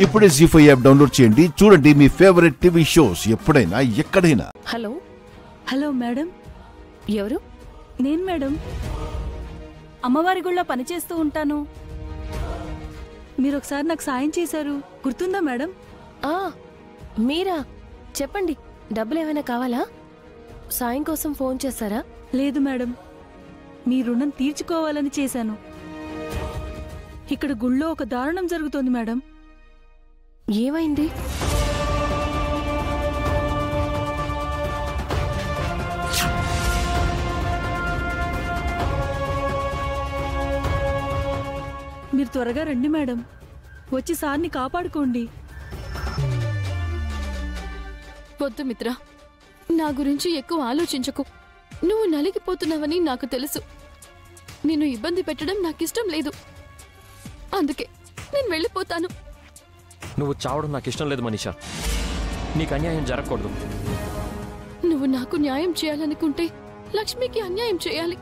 ఇప్పుడే జీ5 app download చేయండి. చూడండి మీ ఫేవరెట్ టీవీ షోస్ ఎప్పుడైనా ఎక్కడైనా. Hello hello madam. ఎవరు? నేను మేడం, అమ్మవారి గుళ్ళో పనిచేస్తూ ఉంటాను. మీరొకసారి నాకు సాయం చేశారు, గుర్తుందా మేడం? మీరా? చెప్పండి, డబ్బులు ఏమైనా కావాలా? సాయం కోసం ఫోన్ చేశారా? లేదు మేడం, మీ రుణం తీర్చుకోవాలని చేశాను. ఇక్కడ గుళ్ళో ఒక దారుణం జరుగుతోంది మేడం. ఏమైంది? మీరు త్వరగా రండి మేడం, వచ్చి సార్ని కాపాడుకోండి. వద్దు మిత్ర, నా గురించి ఎక్కువ ఆలోచించకు. నువ్వు నలిగిపోతున్నావని నాకు తెలుసు. నిన్ను ఇబ్బంది పెట్టడం నాకిష్టం లేదు, అందుకే నేను వెళ్ళిపోతాను. నువ్వు చావడం నాకు ఇష్టం లేదు మనీషా. నీకు అన్యాయం జరగకూడదు. నువ్వు నాకు న్యాయం చేయాలనుకుంటే లక్ష్మికి అన్యాయం చేయాలి.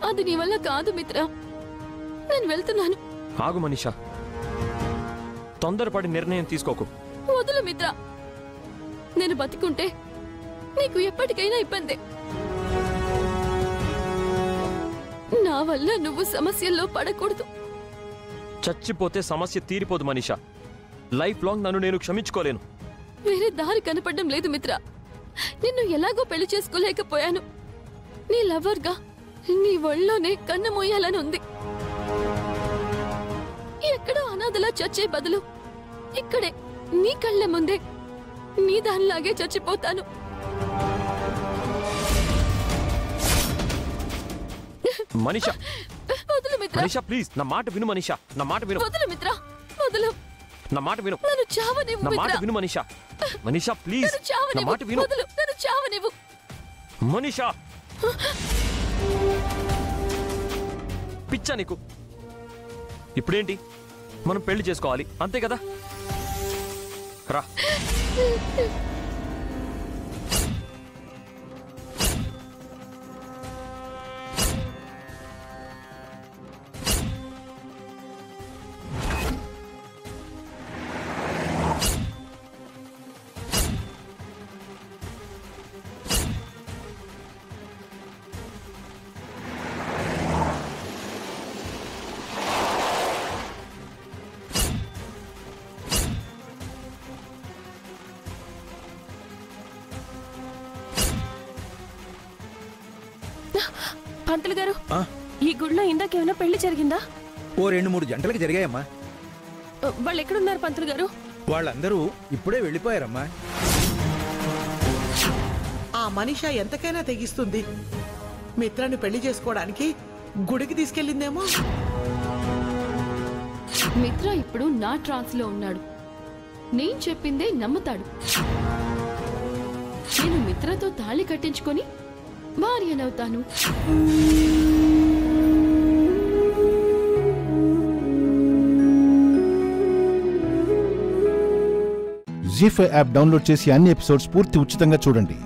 అది నీ వల్ల కాదు మిత్ర. నేను వెళ్తున్నాను. ఆగు మనీషా, తొందరపడి నిర్ణయం తీసుకోకు. వదులు మిత్ర, నేను బతికుంటే నీకు ఎప్పటికైనా ఇబ్బందే. నా వల్ల నువ్వు సమస్యల్లో పడకూడదు. చచ్చిపోతే సమస్య తీరిపోదు మనీషా. లైఫ్ లాంగ్ నన్ను నేను క్షమించుకోలేను. వేరే దారి కనపడడం లేదు మిత్ర. నిన్ను ఎలాగో పెళ్లి చేసుకోలేకపోయాను. నీ లవర్గా నీ ఒళ్ళోనే కన్ను మోయాలని ఉంది. ఎక్కడో అనాథలా చచ్చే బదులు ఇక్కడే నీ కళ్ళ ముందే నీ దానిలాగే చచ్చిపోతాను. మనీషా, వదులు మిత్ర. మనీషా ప్లీజ్, నా మాట విను మనీషా. నా మాట విను. వదులు మిత్ర, వదులు. నా మాట విను. నన్ను చావనివ్వు నా మాట మిత్ర. విను మనీషా. మనీషా ప్లీజ్, నన్ను నా చావనివ్వు. మాట విను. వదులు, నన్ను చావనివ్వు. మనీషా, పిచ్చా నీకు? ఇప్పుడేంటి, మనం పెళ్లి చేసుకోవాలి అంతే కదా? రా. పంతులు గారు, ఈ గుడిలో ఇందాకేమైనా పెళ్లి జరిగిందా? ఓ 2-3 గంటలకు జరిగాయమ్మా. వాళ్ళు ఎక్కడున్నారు పంతులు గారు? వాళ్ళందరూ ఇప్పుడే వెళ్ళిపోయారమ్మా. ఆ మనీషా ఎంతకైనా తెగిస్తుంది. మిత్రాన్ని పెళ్లి చేసుకోవడానికి గుడికి తీసుకెళ్ళిందేమో. మిత్ర ఇప్పుడు నా ట్రాన్స్ లో ఉన్నాడు. నేను చెప్పిందే నమ్ముతాడు. నేను మిత్రతో తాళి కట్టించుకొని భార్యనవుతాను. జీ5 యాప్ డౌన్లోడ్ చేసి అన్ని ఎపిసోడ్స్ పూర్తి ఉచితంగా చూడండి.